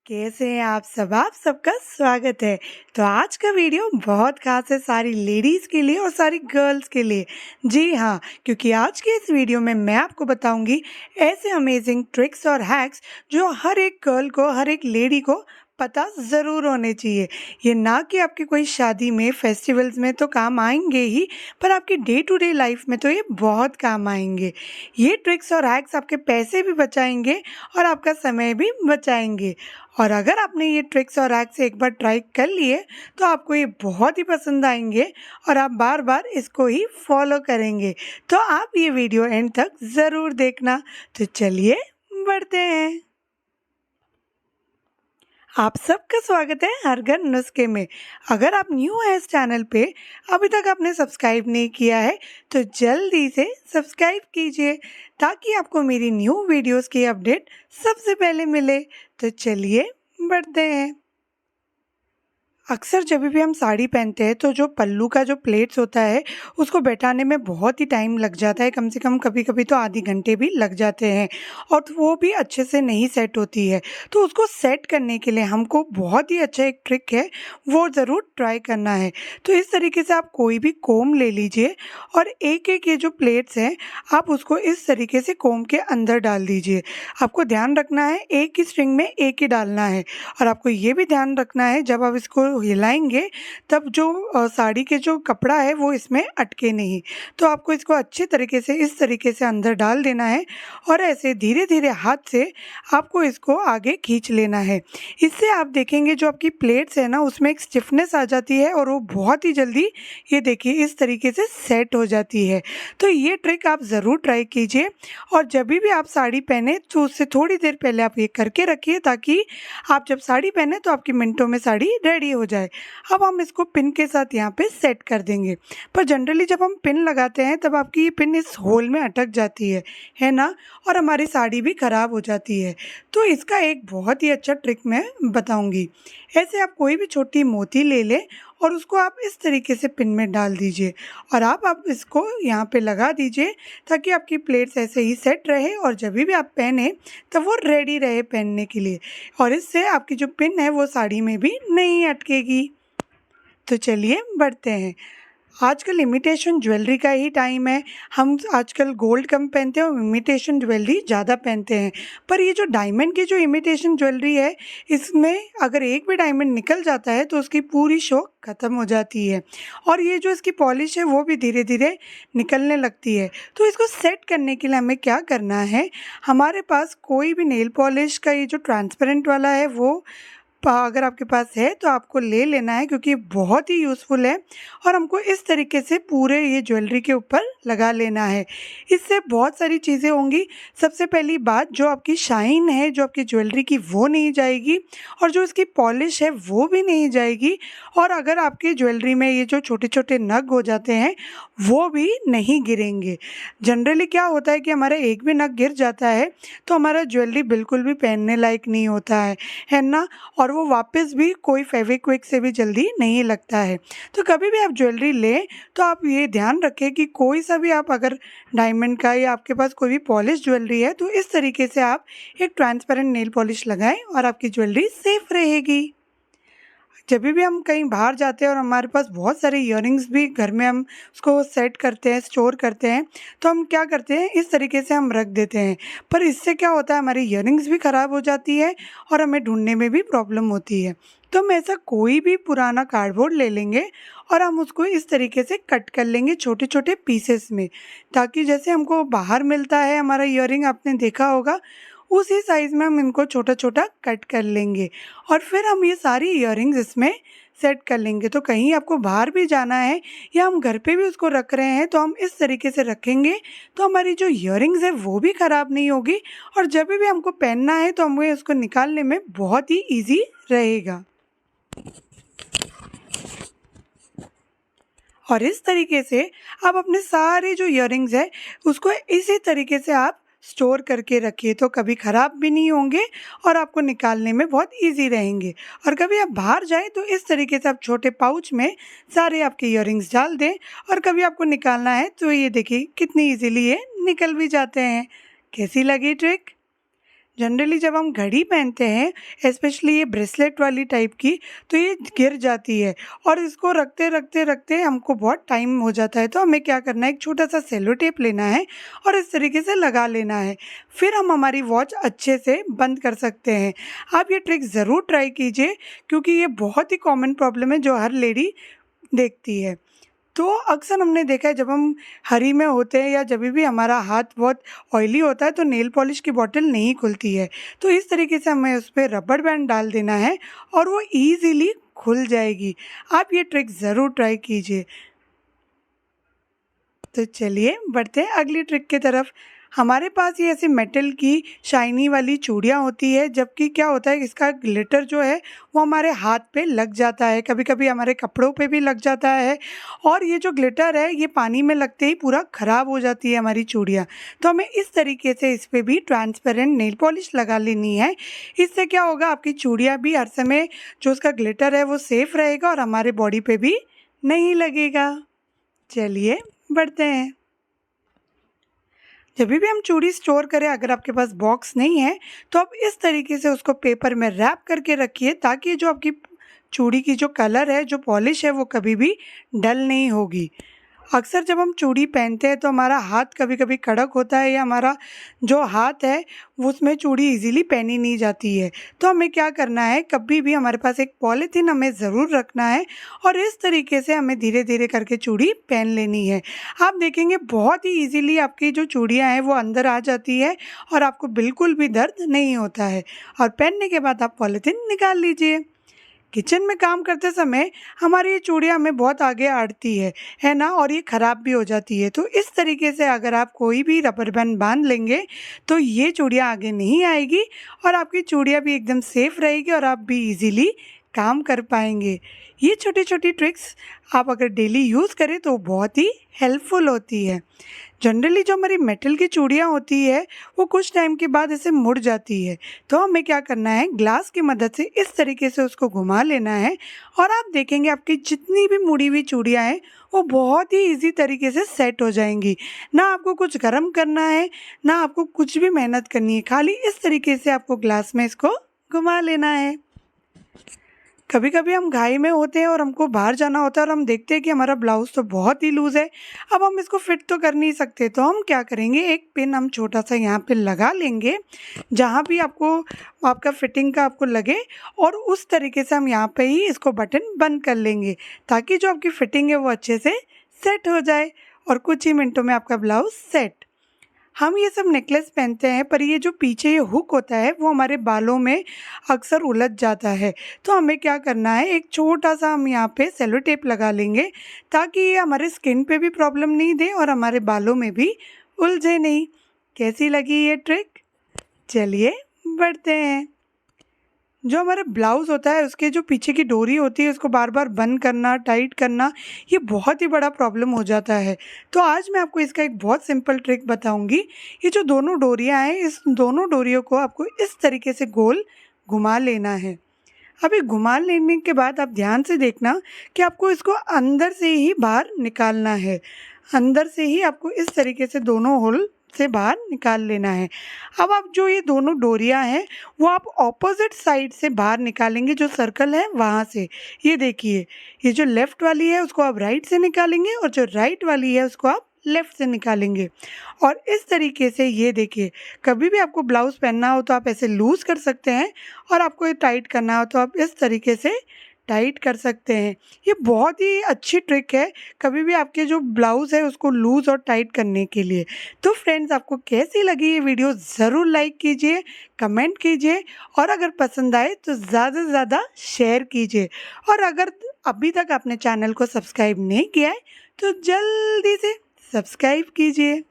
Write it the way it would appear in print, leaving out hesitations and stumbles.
कैसे हैं आप सबका स्वागत है। तो आज का वीडियो बहुत खास है सारी लेडीज़ के लिए और सारी गर्ल्स के लिए। जी हाँ, क्योंकि आज के इस वीडियो में मैं आपको बताऊंगी ऐसे अमेजिंग ट्रिक्स और हैक्स जो हर एक गर्ल को, हर एक लेडी को पता ज़रूर होने चाहिए। ये ना कि आपकी कोई शादी में, फेस्टिवल्स में तो काम आएंगे ही, पर आपकी डे टू डे लाइफ में तो ये बहुत काम आएंगे। ये ट्रिक्स और हैक्स आपके पैसे भी बचाएंगे और आपका समय भी बचाएंगे। और अगर आपने ये ट्रिक्स और हैक्स एक बार ट्राई कर लिए तो आपको ये बहुत ही पसंद आएंगे और आप बार बार इसको ही फॉलो करेंगे। तो आप ये वीडियो एंड तक ज़रूर देखना। तो चलिए बढ़ते हैं। आप सबका स्वागत है हर घर नुस्खे में। अगर आप न्यू हैं इस चैनल पे, अभी तक आपने सब्सक्राइब नहीं किया है तो जल्दी से सब्सक्राइब कीजिए ताकि आपको मेरी न्यू वीडियोस की अपडेट सबसे पहले मिले। तो चलिए बढ़ते हैं। अक्सर जब भी हम साड़ी पहनते हैं तो जो पल्लू का जो प्लेट्स होता है उसको बैठाने में बहुत ही टाइम लग जाता है, कम से कम कभी कभी तो आधे घंटे भी लग जाते हैं और वो भी अच्छे से नहीं सेट होती है। तो उसको सेट करने के लिए हमको बहुत ही अच्छा एक ट्रिक है, वो ज़रूर ट्राई करना है। तो इस तरीके से आप कोई भी कोम ले लीजिए और एक एक ये जो प्लेट्स हैं आप उसको इस तरीके से कोम के अंदर डाल दीजिए। आपको ध्यान रखना है एक ही स्ट्रिंग में एक ही डालना है और आपको ये भी ध्यान रखना है जब आप इसको हिलाएंगे तब जो साड़ी के जो कपड़ा है वो इसमें अटके नहीं। तो आपको इसको अच्छे तरीके से इस तरीके से अंदर डाल देना है और ऐसे धीरे धीरे हाथ से आपको इसको आगे खींच लेना है। इससे आप देखेंगे जो आपकी प्लेट्स है ना उसमें एक स्टिफनेस आ जाती है और वो बहुत ही जल्दी, ये देखिए, इस तरीके से सेट हो जाती है। तो ये ट्रिक आप ज़रूर ट्राई कीजिए और जब भी आप साड़ी पहने तो उससे थोड़ी देर पहले आप ये करके रखिए ताकि आप जब साड़ी पहने तो आपकी मिनटों में साड़ी रेडी हो जाए। अब हम इसको पिन के साथ यहाँ पे सेट कर देंगे। पर जनरली जब हम पिन लगाते हैं तब आपकी ये पिन इस होल में अटक जाती है ना, और हमारी साड़ी भी ख़राब हो जाती है। तो इसका एक बहुत ही अच्छा ट्रिक मैं बताऊंगी। ऐसे आप कोई भी छोटी मोती ले लें और उसको आप इस तरीके से पिन में डाल दीजिए और आप इसको यहाँ पे लगा दीजिए ताकि आपकी प्लेट्स ऐसे ही सेट रहे और जब भी आप पहने तब वो रेडी रहे पहनने के लिए, और इससे आपकी जो पिन है वो साड़ी में भी नहीं अटकेगी। तो चलिए बढ़ते हैं। आजकल इमिटेशन ज्वेलरी का ही टाइम है। हम आजकल गोल्ड कम पहनते हैं और इमिटेशन ज्वेलरी ज़्यादा पहनते हैं। पर ये जो डायमंड की जो इमिटेशन ज्वेलरी है इसमें अगर एक भी डायमंड निकल जाता है तो उसकी पूरी शो ख़त्म हो जाती है और ये जो इसकी पॉलिश है वो भी धीरे धीरे निकलने लगती है। तो इसको सेट करने के लिए हमें क्या करना है, हमारे पास कोई भी नेल पॉलिश का ये जो ट्रांसपेरेंट वाला है वो अगर आपके पास है तो आपको ले लेना है क्योंकि बहुत ही यूज़फुल है और हमको इस तरीके से पूरे ये ज्वेलरी के ऊपर लगा लेना है। इससे बहुत सारी चीज़ें होंगी। सबसे पहली बात, जो आपकी शाइन है जो आपकी ज्वेलरी की वो नहीं जाएगी और जो इसकी पॉलिश है वो भी नहीं जाएगी, और अगर आपकी ज्वेलरी में ये जो छोटे छोटे नग हो जाते हैं वो भी नहीं गिरेंगे। जनरली क्या होता है कि हमारा एक भी नग गिर जाता है तो हमारा ज्वेलरी बिल्कुल भी पहनने लायक नहीं होता है ना, और वो वापस भी कोई फेविक्विक से भी जल्दी नहीं लगता है। तो कभी भी आप ज्वेलरी लें तो आप ये ध्यान रखें कि कोई सा भी आप अगर डायमंड का या आपके पास कोई भी पॉलिश ज्वेलरी है तो इस तरीके से आप एक ट्रांसपेरेंट नेल पॉलिश लगाएं और आपकी ज्वेलरी सेफ रहेगी। जब भी हम कहीं बाहर जाते हैं और हमारे पास बहुत सारे इयररिंग्स भी घर में हम उसको सेट करते हैं, स्टोर करते हैं, तो हम क्या करते हैं इस तरीके से हम रख देते हैं। पर इससे क्या होता है, हमारी इयररिंग्स भी ख़राब हो जाती है और हमें ढूंढने में भी प्रॉब्लम होती है। तो हम ऐसा कोई भी पुराना कार्डबोर्ड ले लेंगे और हम उसको इस तरीके से कट कर लेंगे छोटे छोटे पीसेस में, ताकि जैसे हमको बाहर मिलता है हमारा इयररिंग, आपने देखा होगा, उसी साइज़ में हम इनको छोटा छोटा कट कर लेंगे और फिर हम ये सारी इयररिंग्स इसमें सेट कर लेंगे। तो कहीं आपको बाहर भी जाना है या हम घर पे भी उसको रख रहे हैं तो हम इस तरीके से रखेंगे तो हमारी जो इयररिंग्स है वो भी ख़राब नहीं होगी और जब भी हमको पहनना है तो हमें उसको निकालने में बहुत ही ईजी रहेगा। और इस तरीके से आप अपने सारे जो इयररिंग्स है उसको इसी तरीके से आप स्टोर करके रखिए तो कभी ख़राब भी नहीं होंगे और आपको निकालने में बहुत इजी रहेंगे। और कभी आप बाहर जाएं तो इस तरीके से आप छोटे पाउच में सारे आपके इयररिंग्स डाल दें और कभी आपको निकालना है तो ये देखिए कितनी इजीली ये निकल भी जाते हैं। कैसी लगी ट्रिक? जनरली जब हम घड़ी पहनते हैं स्पेशली ये ब्रेसलेट वाली टाइप की, तो ये गिर जाती है और इसको रखते रखते रखते हमको बहुत टाइम हो जाता है। तो हमें क्या करना है, एक छोटा सा सेलो टेप लेना है और इस तरीके से लगा लेना है, फिर हम हमारी वॉच अच्छे से बंद कर सकते हैं। आप ये ट्रिक ज़रूर ट्राई कीजिए क्योंकि ये बहुत ही कॉमन प्रॉब्लम है जो हर लेडी देखती है। तो अक्सर हमने देखा है जब हम हरी में होते हैं या जब भी हमारा हाथ बहुत ऑयली होता है तो नेल पॉलिश की बॉटल नहीं खुलती है। तो इस तरीके से हमें उस पर रबड़ बैंड डाल देना है और वो ईज़िली खुल जाएगी। आप ये ट्रिक ज़रूर ट्राई कीजिए। तो चलिए बढ़ते हैं अगली ट्रिक की तरफ। हमारे पास ये ऐसे मेटल की शाइनी वाली चूड़ियाँ होती है, जबकि क्या होता है इसका ग्लिटर जो है वो हमारे हाथ पे लग जाता है, कभी कभी हमारे कपड़ों पे भी लग जाता है और ये जो ग्लिटर है ये पानी में लगते ही पूरा ख़राब हो जाती है हमारी चूड़ियाँ। तो हमें इस तरीके से इस पर भी ट्रांसपेरेंट नेल पॉलिश लगा लेनी है। इससे क्या होगा, आपकी चूड़ियाँ भी हर समय जो उसका ग्लिटर है वो सेफ़ रहेगा और हमारे बॉडी पे भी नहीं लगेगा। चलिए बढ़ते हैं। जब भी हम चूड़ी स्टोर करें, अगर आपके पास बॉक्स नहीं है तो आप इस तरीके से उसको पेपर में रैप करके रखिए ताकि जो आपकी चूड़ी की जो कलर है, जो पॉलिश है, वो कभी भी डल नहीं होगी। अक्सर जब हम चूड़ी पहनते हैं तो हमारा हाथ कभी कभी कड़क होता है या हमारा जो हाथ है वो उसमें चूड़ी इजीली पहनी नहीं जाती है। तो हमें क्या करना है, कभी भी हमारे पास एक पॉलीथीन हमें ज़रूर रखना है और इस तरीके से हमें धीरे धीरे करके चूड़ी पहन लेनी है। आप देखेंगे बहुत ही इजीली आपकी जो चूड़ियाँ हैं वो अंदर आ जाती है और आपको बिल्कुल भी दर्द नहीं होता है। और पहनने के बाद आप पॉलीथीन निकाल लीजिए। किचन में काम करते समय हमारी ये चूड़ियाँ हमें बहुत आगे अड़ती है ना, और ये ख़राब भी हो जाती है। तो इस तरीके से अगर आप कोई भी रबर बैंड बांध लेंगे तो ये चूड़ियाँ आगे नहीं आएगी और आपकी चूड़ियाँ भी एकदम सेफ़ रहेगी और आप भी इजीली काम कर पाएंगे। ये छोटी छोटी ट्रिक्स आप अगर डेली यूज़ करें तो बहुत ही हेल्पफुल होती है। जनरली जो हमारी मेटल की चूड़ियाँ होती है वो कुछ टाइम के बाद ऐसे मुड़ जाती है। तो हमें क्या करना है, ग्लास की मदद से इस तरीके से उसको घुमा लेना है और आप देखेंगे आपकी जितनी भी मुड़ी हुई चूड़ियाँ हैं वो बहुत ही इजी तरीके से सेट हो जाएंगी। ना आपको कुछ गर्म करना है, ना आपको कुछ भी मेहनत करनी है, खाली इस तरीके से आपको ग्लास में इसको घुमा लेना है। कभी कभी हम घाई में होते हैं और हमको बाहर जाना होता है और हम देखते हैं कि हमारा ब्लाउज़ तो बहुत ही लूज़ है, अब हम इसको फिट तो कर नहीं सकते। तो हम क्या करेंगे, एक पिन हम छोटा सा यहाँ पे लगा लेंगे जहाँ भी आपको आपका फिटिंग का आपको लगे और उस तरीके से हम यहाँ पे ही इसको बटन बंद कर लेंगे ताकि जो आपकी फिटिंग है वो अच्छे से सेट हो जाए और कुछ ही मिनटों में आपका ब्लाउज़ सेट। हम ये सब नेकलेस पहनते हैं पर ये जो पीछे ये हुक होता है वो हमारे बालों में अक्सर उलझ जाता है। तो हमें क्या करना है, एक छोटा सा हम यहाँ पे सेलो टेप लगा लेंगे ताकि ये हमारे स्किन पे भी प्रॉब्लम नहीं दे और हमारे बालों में भी उलझे नहीं। कैसी लगी ये ट्रिक? चलिए बढ़ते हैं। जो हमारा ब्लाउज़ होता है उसके जो पीछे की डोरी होती है उसको बार बार बंद करना, टाइट करना, ये बहुत ही बड़ा प्रॉब्लम हो जाता है। तो आज मैं आपको इसका एक बहुत सिंपल ट्रिक बताऊंगी। ये जो दोनों डोरियां हैं, इस दोनों डोरियों को आपको इस तरीके से गोल घुमा लेना है। अभी घुमा लेने के बाद आप ध्यान से देखना कि आपको इसको अंदर से ही बाहर निकालना है। अंदर से ही आपको इस तरीके से दोनों होल से बाहर निकाल लेना है। अब आप जो ये दोनों डोरियां हैं वो आप ऑपोजिट साइड से बाहर निकालेंगे, जो सर्कल है वहाँ से। ये देखिए, ये जो लेफ़्ट वाली है उसको आप राइट से निकालेंगे और जो राइट वाली है उसको आप लेफ़्ट से निकालेंगे। और इस तरीके से ये देखिए, कभी भी आपको ब्लाउज़ पहनना हो तो आप ऐसे लूज़ कर सकते हैं और आपको ये टाइट करना हो तो आप इस तरीके से टाइट कर सकते हैं। ये बहुत ही अच्छी ट्रिक है कभी भी आपके जो ब्लाउज़ है उसको लूज़ और टाइट करने के लिए। तो फ्रेंड्स, आपको कैसी लगी ये वीडियो ज़रूर लाइक कीजिए, कमेंट कीजिए और अगर पसंद आए तो ज़्यादा से ज़्यादा शेयर कीजिए। और अगर अभी तक आपने चैनल को सब्सक्राइब नहीं किया है तो जल्दी से सब्सक्राइब कीजिए।